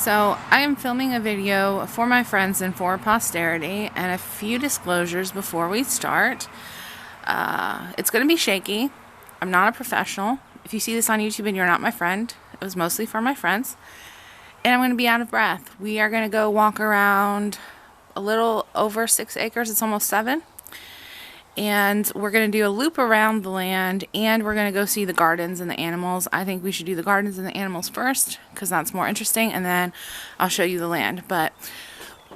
So I am filming a video for my friends and for posterity, and a few disclosures before we start. It's going to be shaky. I'm not a professional. If you see this on YouTube and you're not my friend, it was mostly for my friends. And I'm going to be out of breath. We are going to go walk around a little over 6 acres. It's almost 7. And we're going to do a loop around the land, and we're going to go see the gardens and the animals. I think we should do the gardens and the animals first, because that's more interesting, and then I'll show you the land. But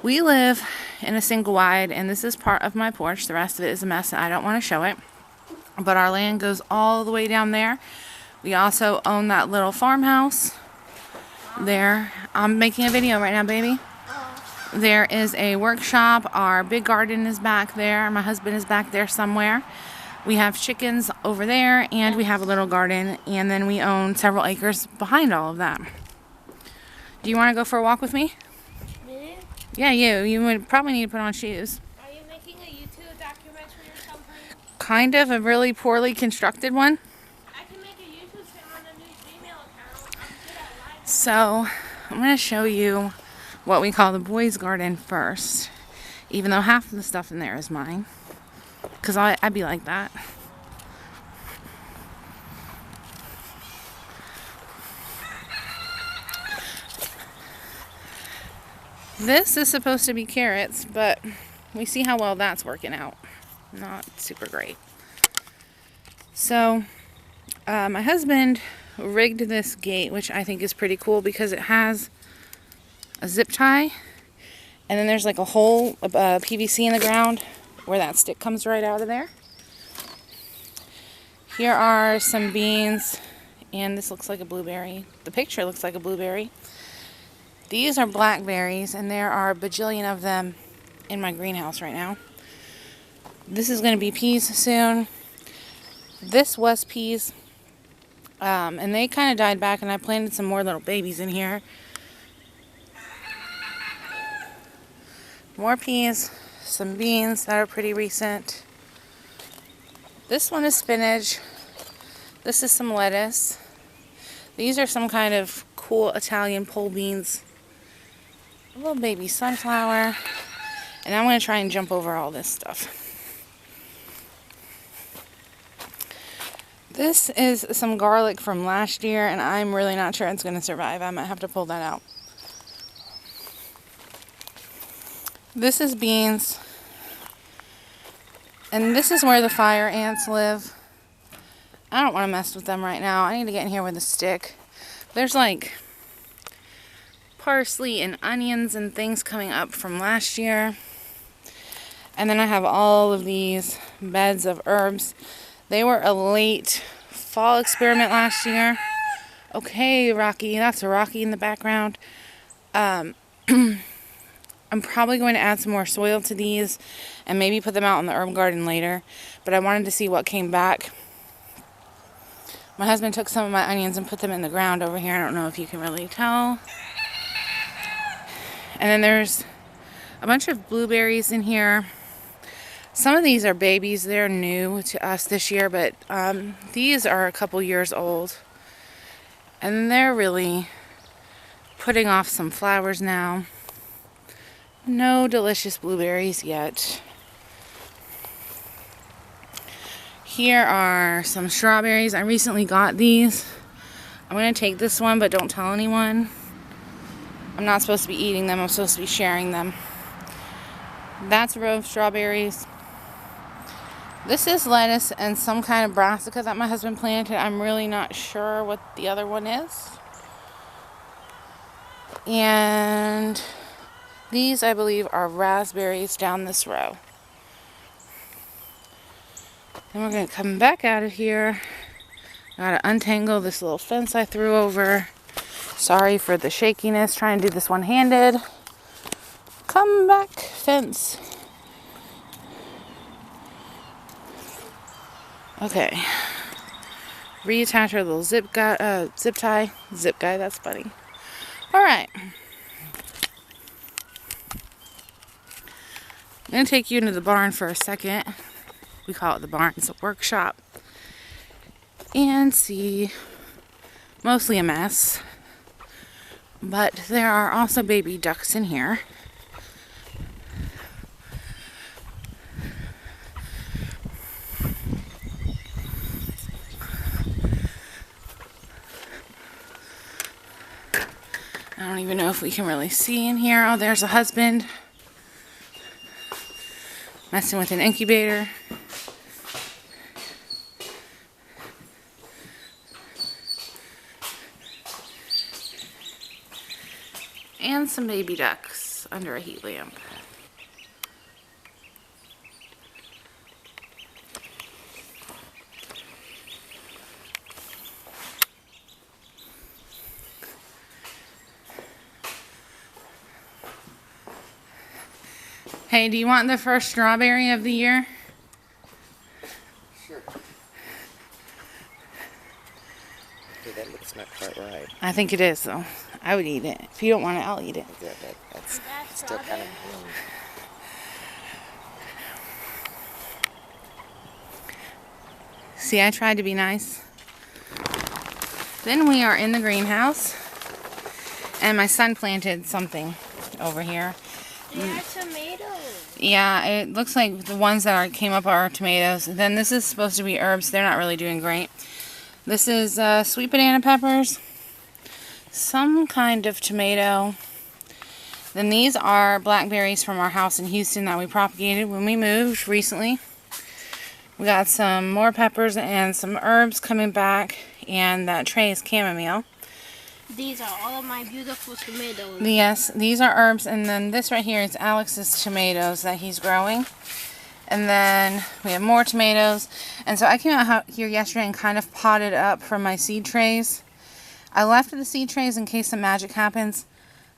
we live in a single wide, and this is part of my porch. The rest of it is a mess, and I don't want to show it. But our land goes all the way down there. We also own that little farmhouse there. I'm making a video right now, baby. There is a workshop. Our big garden is back there. My husband is back there somewhere. We have chickens over there, and we have a little garden, and then we own several acres behind all of that. Do you want to go for a walk with me? Me? Yeah, you. You would probably need to put on shoes. Are you making a YouTube documentary or something? Kind of a really poorly constructed one. I can make a YouTube channel on a new Gmail account. I'm good at live. So, I'm going to show you what we call the boys' garden first, even though half of the stuff in there is mine, because I'd be like that. This is supposed to be carrots, but we see how well that's working out. Not super great. So my husband rigged this gate, which I think is pretty cool because it has a zip tie, and then there's like a hole of PVC in the ground where that stick comes right out of there. Here are some beans, and this looks like a blueberry. The picture looks like a blueberry. These are blackberries, and there are a bajillion of them in my greenhouse right now. This is going to be peas soon. This was peas, and they kind of died back, and I planted some more little babies in here. More peas, some beans that are pretty recent. This one is spinach. This is some lettuce. These are some kind of cool Italian pole beans. A little baby sunflower. And I'm going to try and jump over all this stuff. This is some garlic from last year, and I'm really not sure it's going to survive. I might have to pull that out. This is beans, and this is where the fire ants live. I don't want to mess with them right now. I need to get in here with a stick. There's like parsley and onions and things coming up from last year. And then I have all of these beds of herbs. They were a late fall experiment last year. Okay, Rocky. That's a Rocky in the background. I'm probably going to add some more soil to these and maybe put them out in the herb garden later. But I wanted to see what came back. My husband took some of my onions and put them in the ground over here. I don't know if you can really tell. And then there's a bunch of blueberries in here. Some of these are babies. They're new to us this year, but these are a couple years old. And they're really putting off some flowers now. No delicious blueberries yet. Here are some strawberries. I recently got these. I'm going to take this one, but don't tell anyone. I'm not supposed to be eating them. I'm supposed to be sharing them. That's a row of strawberries. This is lettuce and some kind of brassica that my husband planted. I'm really not sure what the other one is. And these, I believe, are raspberries down this row. Then we're going to come back out of here. Got to untangle this little fence I threw over. Sorry for the shakiness. Trying to do this one-handed. Come back, fence. Okay. Reattach our little zip tie. Zip guy, that's funny. Alright. I'm going to take you into the barn for a second. We call it the barn. It's a workshop. And see, mostly a mess. But there are also baby ducks in here. I don't even know if we can really see in here. Oh, there's a husband messing with an incubator. And some baby ducks under a heat lamp. Hey, do you want the first strawberry of the year? Sure. Okay, that looks not quite right. I think it is, though. I would eat it. If you don't want it, I'll eat it. That's still kind of green. See, I tried to be nice. Then we are in the greenhouse. And my son planted something over here. They are tomatoes. Yeah, it looks like the ones that came up are tomatoes. Then this is supposed to be herbs. They're not really doing great. This is sweet banana peppers. Some kind of tomato. Then these are blackberries from our house in Houston that we propagated when we moved recently. We got some more peppers and some herbs coming back. And that tray is chamomile. These are all of my beautiful tomatoes. Yes, these are herbs, and then this right here is Alex's tomatoes that he's growing. And then we have more tomatoes. And so I came out here yesterday and kind of potted up from my seed trays. I left the seed trays in case some magic happens.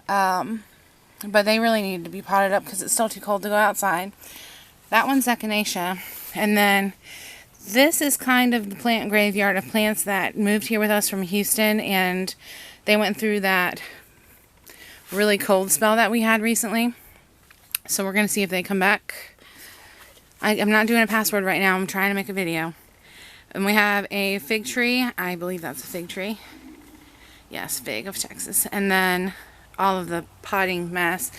But they really needed to be potted up because it's still too cold to go outside. That one's echinacea. And then this is kind of the plant graveyard of plants that moved here with us from Houston, and they went through that really cold spell that we had recently. So we're going to see if they come back. I'm not doing a password right now. I'm trying to make a video. And we have a fig tree. I believe that's a fig tree. Yes, fig of Texas. And then all of the potting mess.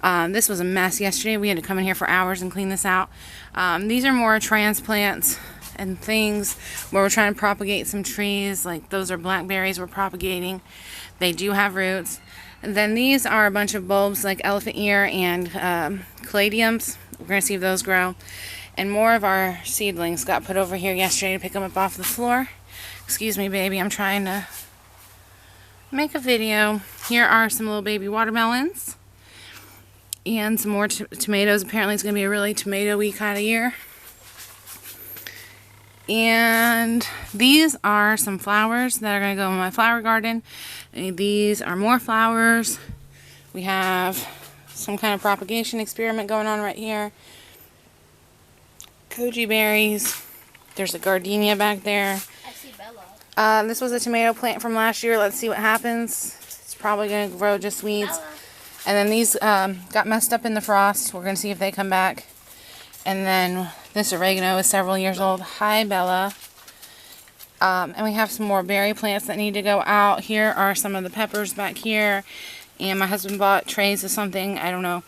This was a mess yesterday. We had to come in here for hours and clean this out. These are more transplants and things where we're trying to propagate some trees. Like those are blackberries we're propagating. They do have roots. And then these are a bunch of bulbs like elephant ear and caladiums. We're going to see if those grow. And more of our seedlings got put over here yesterday to pick them up off the floor. Excuse me, baby. I'm trying to make a video. Here are some little baby watermelons. And some more tomatoes. Apparently it's going to be a really tomato-y kind of year. And these are some flowers that are going to go in my flower garden. And these are more flowers. We have some kind of propagation experiment going on right here. Goji berries. There's a gardenia back there. I see Bella. This was a tomato plant from last year. Let's see what happens. It's probably going to grow just weeds. Bella. And then these got messed up in the frost. We're going to see if they come back. And then this oregano is several years old. Hi, Bella. And we have some more berry plants that need to go out. Here are some of the peppers back here. And my husband bought trays of something. I don't know.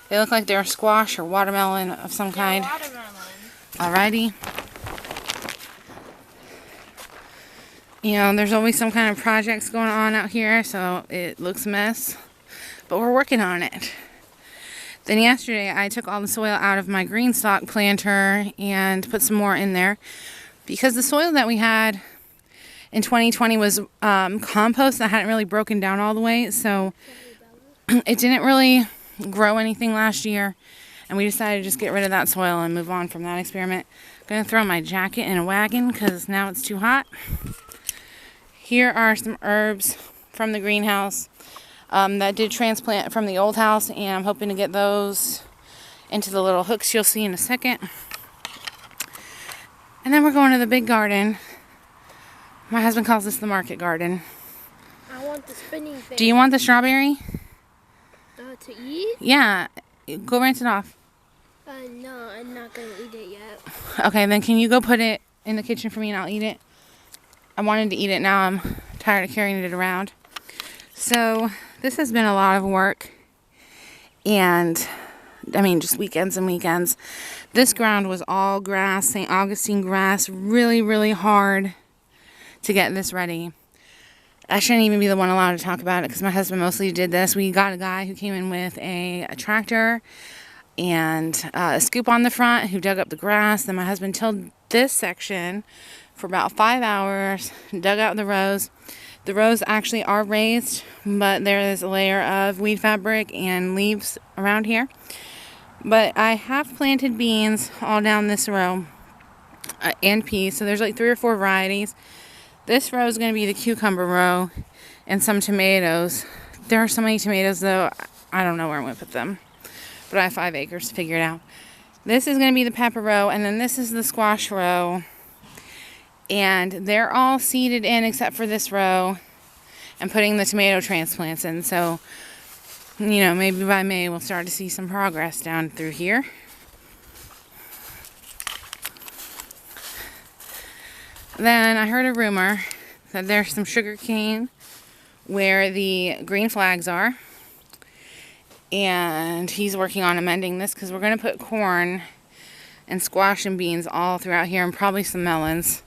They look like they're squash or watermelon of some kind. Watermelon. Alrighty. You know, there's always some kind of projects going on out here, so it looks a mess. But we're working on it. Then yesterday I took all the soil out of my green stalk planter and put some more in there. Because the soil that we had in 2020 was compost that hadn't really broken down all the way. So it didn't really grow anything last year. And we decided to just get rid of that soil and move on from that experiment. I'm going to throw my jacket in a wagon because now it's too hot. Here are some herbs from the greenhouse that did transplant from the old house. And I'm hoping to get those into the little hooks you'll see in a second. And then we're going to the big garden. My husband calls this the market garden. I want the spinning thing. Do you want the strawberry? To eat? Yeah. Go rinse it off. No, I'm not going to eat it yet. Okay, then can you go put it in the kitchen for me and I'll eat it? I wanted to eat it. Now I'm tired of carrying it around. So this has been a lot of work, and I mean just weekends and weekends. This ground was all grass, St. Augustine grass, really, really hard to get this ready. I shouldn't even be the one allowed to talk about it because my husband mostly did this. We got a guy who came in with a tractor and a scoop on the front who dug up the grass. Then my husband tilled this section for about 5 hours, dug out the rows. The rows actually are raised, but there is a layer of weed fabric and leaves around here. But I have planted beans all down this row and peas, so there's like 3 or 4 varieties. This row is going to be the cucumber row and some tomatoes. There are so many tomatoes though, I don't know where I'm going to put them. But I have 5 acres to figure it out. This is going to be the pepper row, and then this is the squash row. And they're all seeded in except for this row and putting the tomato transplants in. So, you know, maybe by May we'll start to see some progress down through here. Then I heard a rumor that there's some sugar cane where the green flags are. And he's working on amending this because we're going to put corn and squash and beans all throughout here and probably some melons.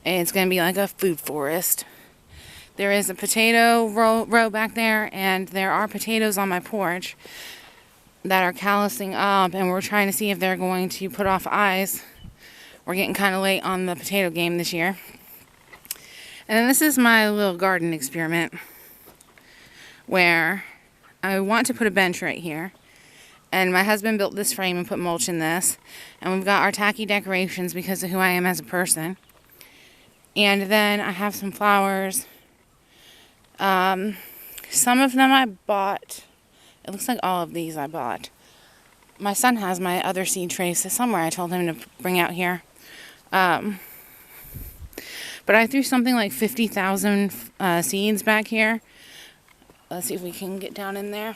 And it's going to be like a food forest. There is a potato row back there, and there are potatoes on my porch that are callousing up, and we're trying to see if they're going to put off eyes. We're getting kind of late on the potato game this year. And then this is my little garden experiment where I want to put a bench right here. And my husband built this frame and put mulch in this. And we've got our tacky decorations because of who I am as a person. And then I have some flowers. Some of them I bought. It looks like all of these I bought. My son has my other seed trays somewhere I told him to bring out here. But I threw something like 50,000 seeds back here. Let's see if we can get down in there.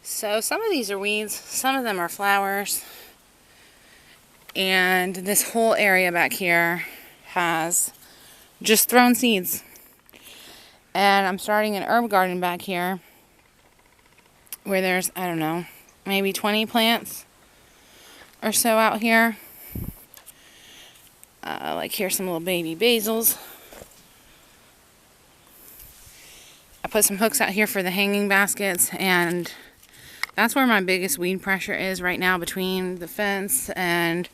So some of these are weeds. Some of them are flowers. And this whole area back here has just thrown seeds. And I'm starting an herb garden back here where there's, I don't know, maybe 20 plants or so out here. Like here's some little baby basils. I put some hooks out here for the hanging baskets, and that's where my biggest weed pressure is right now, between the fence and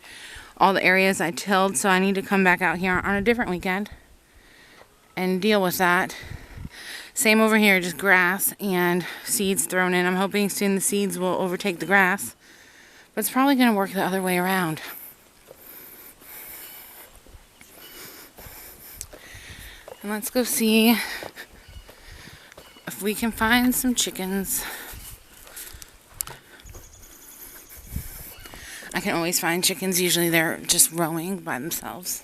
all the areas I tilled. So I need to come back out here on a different weekend and deal with that. Same over here, just grass and seeds thrown in. I'm hoping soon the seeds will overtake the grass, but it's probably going to work the other way around. And let's go see if we can find some chickens. I can always find chickens. Usually they're just roaming by themselves.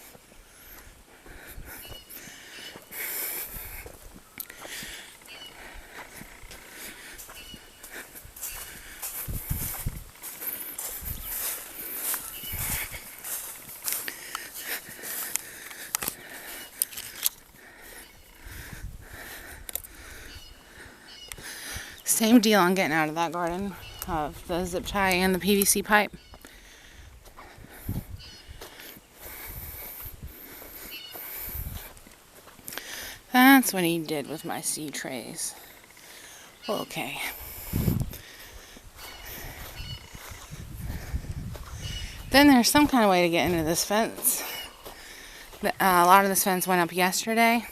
Same deal on getting out of that garden of the zip tie and the PVC pipe. That's what he did with my seed trays. Okay. Then there's some kind of way to get into this fence. A lot of this fence went up yesterday.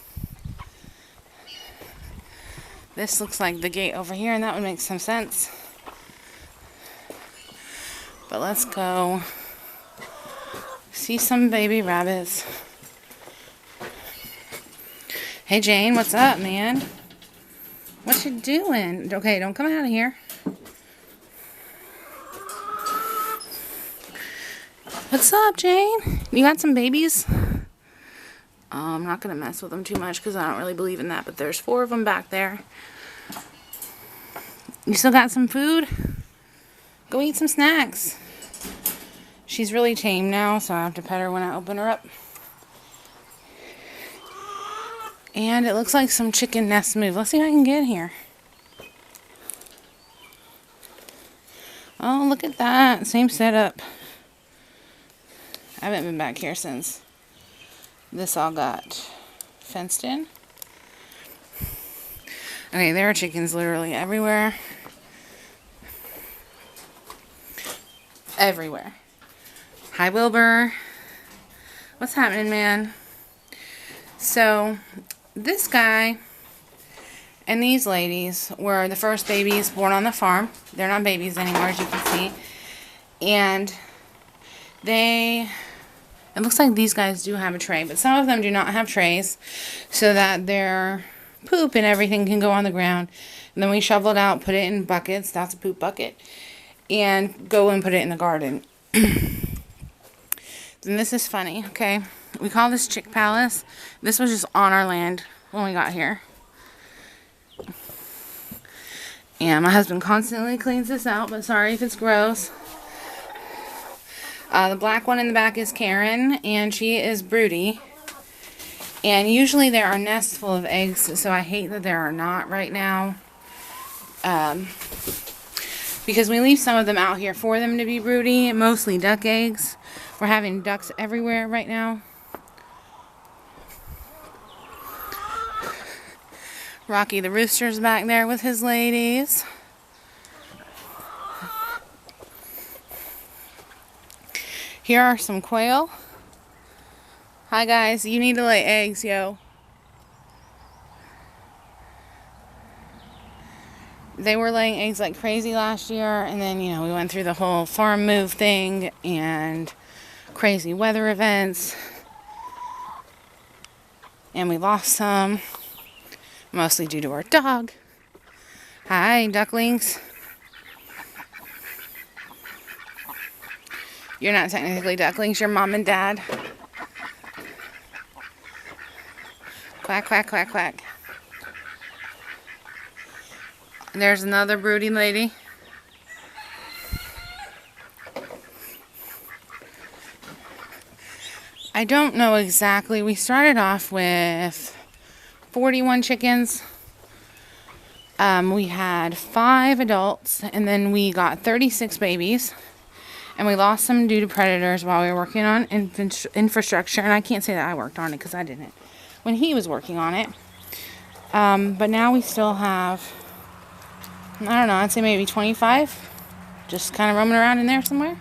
This looks like the gate over here, and that would make some sense. But let's go see some baby rabbits. Hey Jane, what's up, man? What you doing? Okay, don't come out of here. What's up, Jane? You got some babies? I'm not going to mess with them too much because I don't really believe in that, but there's 4 of them back there. You still got some food? Go eat some snacks. She's really tame now, so I have to pet her when I open her up. And it looks like some chicken nests move. Let's see if I can get here. Oh, look at that. Same setup. I haven't been back here since this all got fenced in. Okay, there are chickens literally everywhere. Everywhere. Hi, Wilbur. What's happening, man? So, this guy and these ladies were the first babies born on the farm. They're not babies anymore, as you can see. And it looks like these guys do have a tray, but some of them do not have trays, so that their poop and everything can go on the ground. And then we shovel it out, put it in buckets. That's a poop bucket. And go and put it in the garden. And this is funny, okay? We call this Chick Palace. This was just on our land when we got here. And my husband constantly cleans this out, but sorry if it's gross. The black one in the back is Karen, and she is broody. And usually there are nests full of eggs, so I hate that there are not right now. Because we leave some of them out here for them to be broody, mostly duck eggs. We're having ducks everywhere right now. Rocky the rooster's back there with his ladies. Here are some quail. Hi guys, you need to lay eggs, yo. They were laying eggs like crazy last year, and then, you know, we went through the whole farm move thing and crazy weather events. And we lost some, mostly due to our dog. Hi, ducklings. You're not technically ducklings, you're mom and dad. Quack, quack, quack, quack. There's another brooding lady. I don't know exactly. We started off with 41 chickens. We had 5 adults, and then we got 36 babies. And we lost some due to predators while we were working on infrastructure. And I can't say that I worked on it because I didn't when he was working on it. But now we still have, I don't know, I'd say maybe 25. Just kind of roaming around in there somewhere.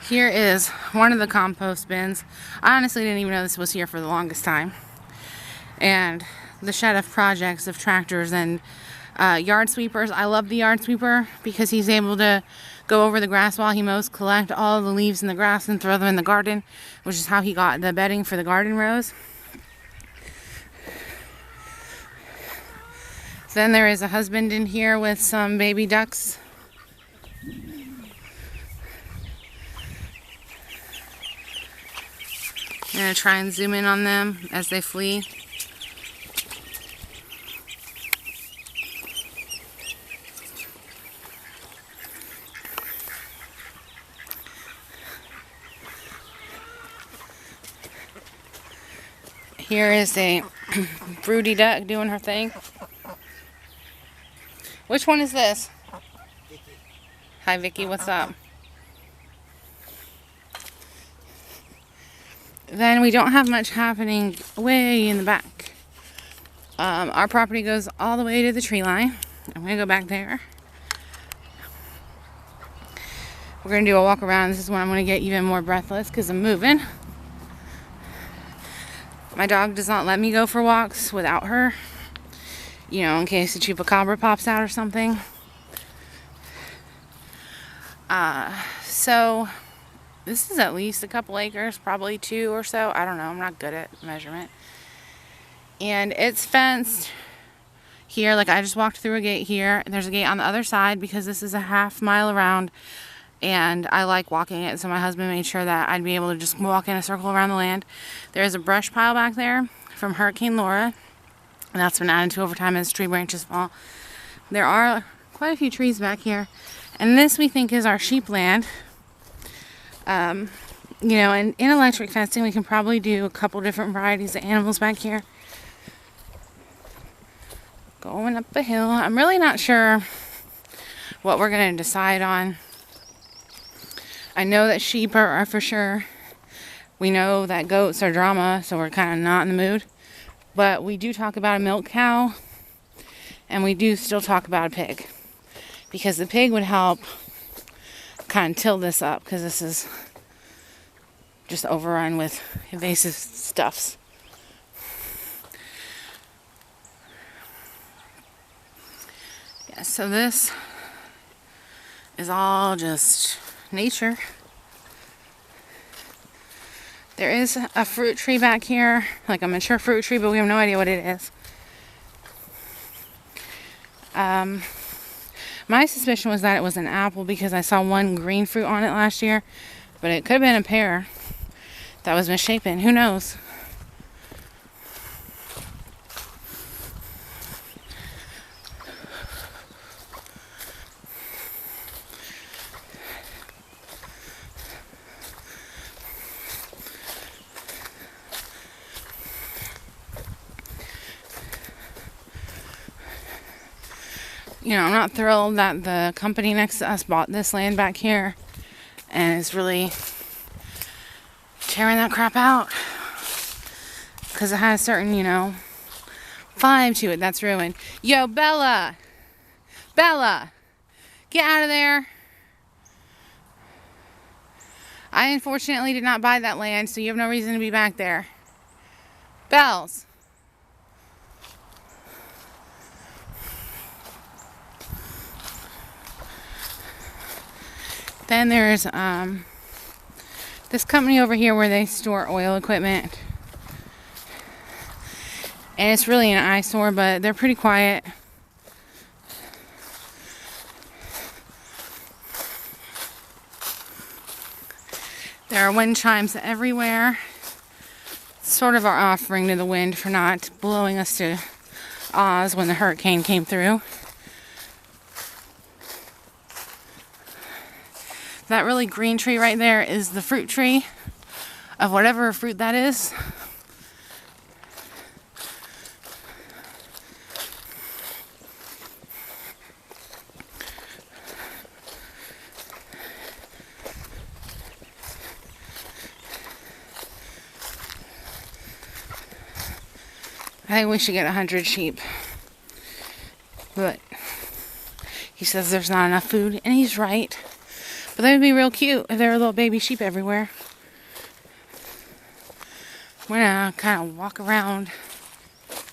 Here is one of the compost bins. I honestly didn't even know this was here for the longest time. And the shed of projects of tractors and yard sweepers. I love the yard sweeper because he's able to go over the grass while he mows, collect all the leaves in the grass and throw them in the garden, which is how he got the bedding for the garden rows. Then there is a husband in here with some baby ducks. I'm going to try and zoom in on them as they flee. Here is a broody duck doing her thing. Which one is this? Vicky. Hi Vicky, what's up? Then we don't have much happening way in the back. Our property goes all the way to the tree line. I'm going to go back there. We're going to do a walk around. This is when I'm going to get even more breathless because I'm moving. My dog does not let me go for walks without her. You know, in case the chupacabra pops out or something. So this is at least a couple acres, probably 2 or so. I don't know. I'm not good at measurement. And it's fenced here. Like I just walked through a gate here. And there's a gate on the other side because this is a half mile around. And I like walking it, so my husband made sure that I'd be able to just walk in a circle around the land. There's a brush pile back there from Hurricane Laura. And that's been added to over time as tree branches fall. There are quite a few trees back here. And this we think is our sheep land. You know, and in electric fencing, we can probably do a couple different varieties of animals back here. Going up a hill. I'm really not sure what we're going to decide on. I know that sheep are for sure. We know that goats are drama, so we're kind of not in the mood. But we do talk about a milk cow, and we do still talk about a pig. Because the pig would help kind of till this up, because this is just overrun with invasive stuffs. Yeah, so this is all just nature. There is a fruit tree back here, like a mature fruit tree, but we have no idea what it is. My suspicion was that it was an apple because I saw one green fruit on it last year, but it could have been a pear that was misshapen. Who knows? You know, I'm not thrilled that the company next to us bought this land back here and is really tearing that crap out because it has a certain, you know, vibe to it that's ruined. Yo, Bella! Bella! Get out of there! I unfortunately did not buy that land, so you have no reason to be back there. Bells! Then there's this company over here where they store oil equipment. And it's really an eyesore, but they're pretty quiet. There are wind chimes everywhere. Sort of our offering to the wind for not blowing us to Oz when the hurricane came through. That really green tree right there is the fruit tree of whatever fruit that is. I think we should get 100 sheep. But he says there's not enough food, and he's right. But that would be real cute if there were little baby sheep everywhere. We're gonna kind of walk around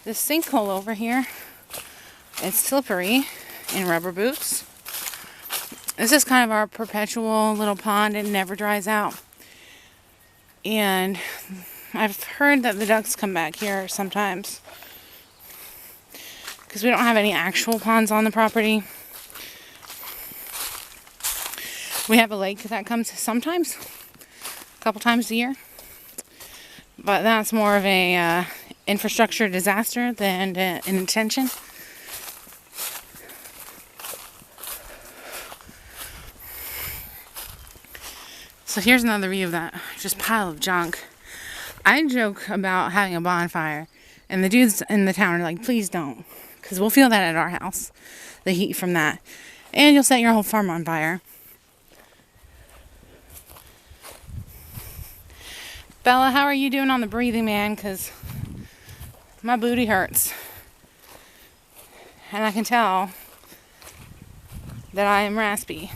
this sinkhole over here. It's slippery in rubber boots. This is kind of our perpetual little pond. It never dries out. And I've heard that the ducks come back here sometimes. Because we don't have any actual ponds on the property. We have a lake that comes sometimes, a couple times a year. But that's more of a infrastructure disaster than an intention. So here's another view of that just pile of junk. I joke about having a bonfire, and the dudes in the town are like, please don't. Because we'll feel that at our house, the heat from that. And you'll set your whole farm on fire. Bella, how are you doing on the breathing, man? Because my booty hurts. And I can tell that I am raspy.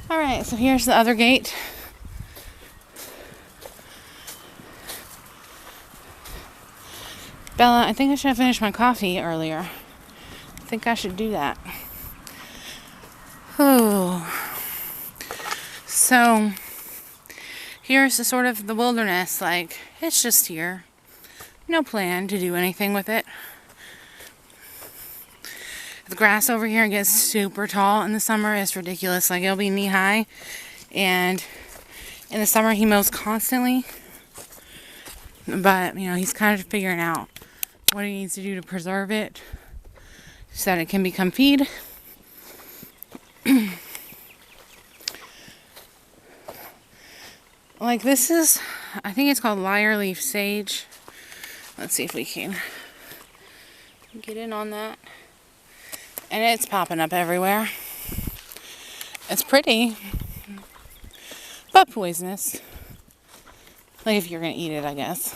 Alright, so here's the other gate. Bella, I think I should have finished my coffee earlier. I think I should do that. Oh. So, here's the sort of the wilderness. Like, it's just here. No plan to do anything with it. The grass over here gets super tall in the summer. It's ridiculous. Like, it'll be knee high. And in the summer he mows constantly. But, you know, he's kind of figuring out what he needs to do to preserve it so that it can become feed. Like this is, I think it's called lyre leaf sage. Let's see if we can get in on that. And it's popping up everywhere. It's pretty, but poisonous. Like if you're gonna eat it, I guess.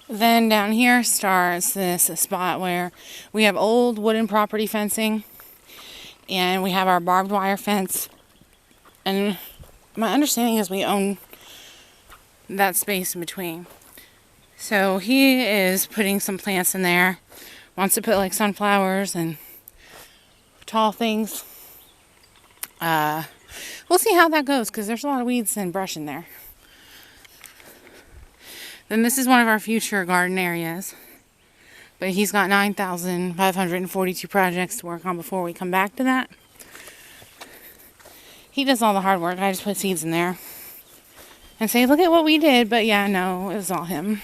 Then down here starts this spot where we have old wooden property fencing. And we have our barbed wire fence. And my understanding is we own that space in between. So he is putting some plants in there. Wants to put like sunflowers and tall things. We'll see how that goes because there's a lot of weeds and brush in there. Then this is one of our future garden areas. But he's got 9,542 projects to work on before we come back to that. He does all the hard work. I just put seeds in there. And say, look at what we did. But yeah, no, it was all him.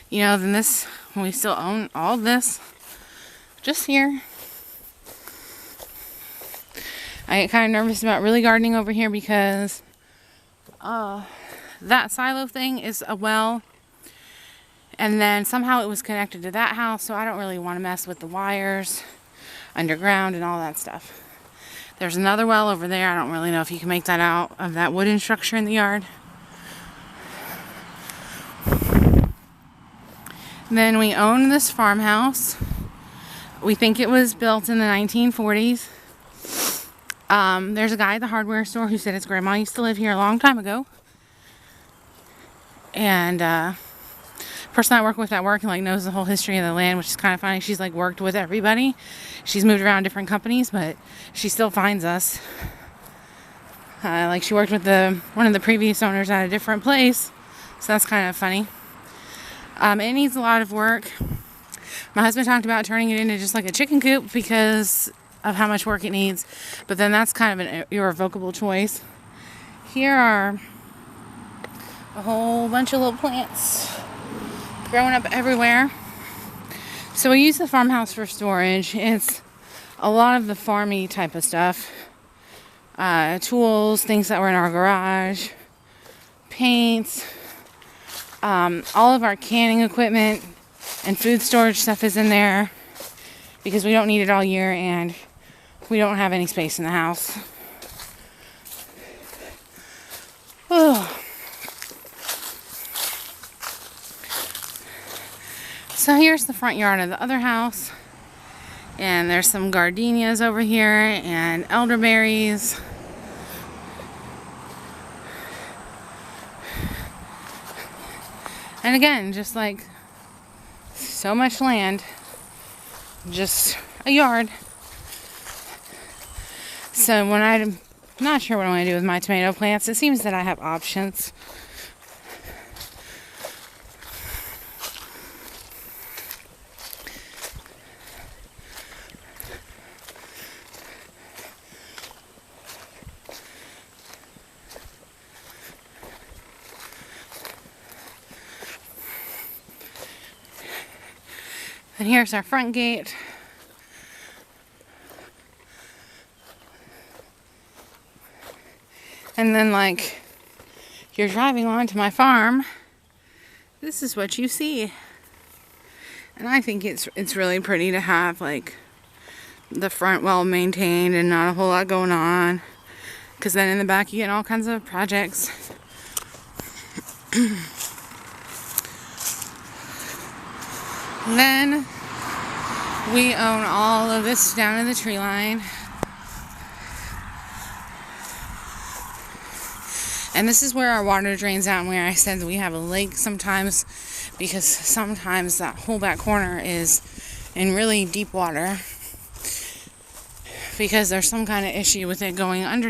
You know, then this, we still own all this. Just here. I get kind of nervous about really gardening over here because that silo thing is a well, and then somehow it was connected to that house, so I don't really want to mess with the wires underground and all that stuff. There's another well over there. I don't really know if you can make that out of that wooden structure in the yard. Then we own this farmhouse. We think it was built in the 1940s. There's a guy at the hardware store who said his grandma used to live here a long time ago. And person I work with at work like knows the whole history of the land, which is kind of funny. She's like worked with everybody. She's moved around different companies, but she still finds us. Like she worked with one of the previous owners at a different place, so that's kind of funny. It needs a lot of work. My husband talked about turning it into just like a chicken coop because of how much work it needs, but then that's kind of an irrevocable choice. Here are a whole bunch of little plants growing up everywhere. So we use the farmhouse for storage. It's a lot of the farmy type of stuff. Tools, things that were in our garage, paints, all of our canning equipment and food storage stuff is in there because we don't need it all year and we don't have any space in the house. Oh. So here's the front yard of the other house. And there's some gardenias over here and elderberries. And again, just like so much land, just a yard. So when I'm not sure what I want to do with my tomato plants, it seems that I have options. And here's our front gate. And then like you're driving onto my farm, this is what you see. And I think it's really pretty to have like the front well maintained and not a whole lot going on. Because then in the back you get all kinds of projects. Then we own all of this down to the tree line. And this is where our water drains out, and where I said that we have a lake sometimes, because sometimes that whole back corner is in really deep water because there's some kind of issue with it going underneath.